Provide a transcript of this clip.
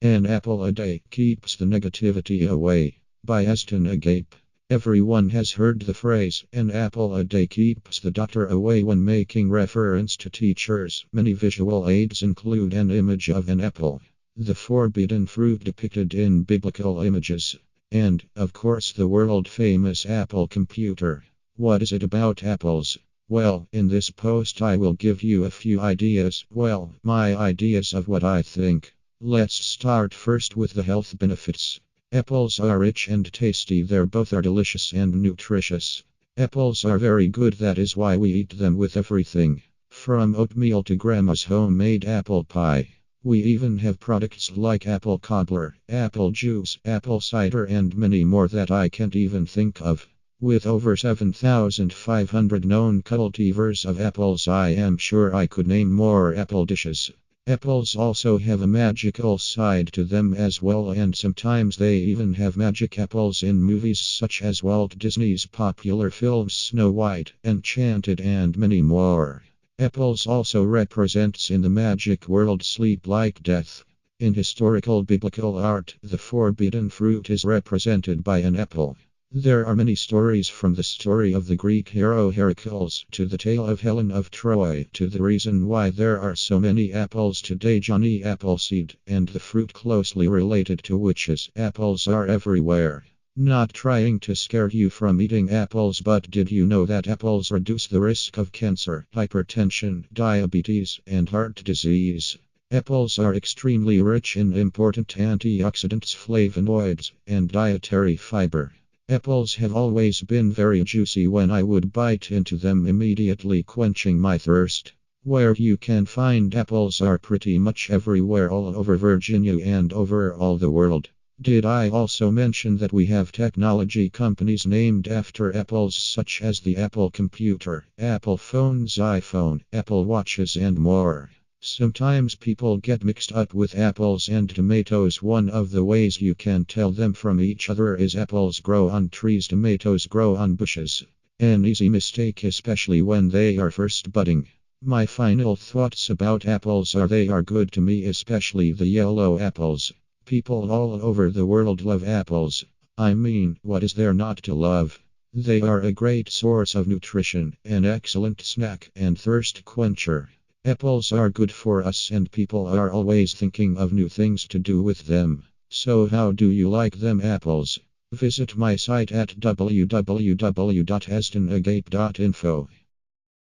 An apple a day keeps the negativity away. By Aston Agape. Everyone has heard the phrase, an apple a day keeps the doctor away when making reference to teachers. Many visual aids include an image of an apple, the forbidden fruit depicted in biblical images, and, of course, the world famous Apple computer. What is it about apples? Well, in this post, I will give you a few ideas. Well, my ideas of what I think. Let's start first with the health benefits. Apples are rich and tasty, they both are delicious and nutritious. Apples are very good, that is why we eat them with everything. From oatmeal to grandma's homemade apple pie. We even have products like apple cobbler, apple juice, apple cider, and many more that I can't even think of. With over 7,500 known cultivars of apples, I am sure I could name more apple dishes. Apples also have a magical side to them as well, and sometimes they even have magic apples in movies such as Walt Disney's popular films Snow White, Enchanted, and many more. Apples also represents in the magic world sleep like death. In historical biblical art, the forbidden fruit is represented by an apple. There are many stories, from the story of the Greek hero Heracles to the tale of Helen of Troy to the reason why there are so many apples today, Johnny Appleseed, and the fruit closely related to witches. Apples are everywhere. Not trying to scare you from eating apples, but did you know that apples reduce the risk of cancer, hypertension, diabetes, and heart disease? Apples are extremely rich in important antioxidants, flavonoids, and dietary fiber. Apples have always been very juicy when I would bite into them, immediately quenching my thirst. Where you can find apples are pretty much everywhere all over Virginia and over all the world. Did I also mention that we have technology companies named after apples such as the Apple computer, Apple phones, iPhone, Apple watches, and more? Sometimes people get mixed up with apples and tomatoes. One of the ways you can tell them from each other is apples grow on trees, tomatoes grow on bushes. An easy mistake, especially when they are first budding. My final thoughts about apples are they are good to me, especially the yellow apples. People all over the world love apples. I mean, what is there not to love? They are a great source of nutrition, an excellent snack, and thirst quencher. Apples are good for us, and people are always thinking of new things to do with them. So how do you like them apples? Visit my site at www.astonagape.info.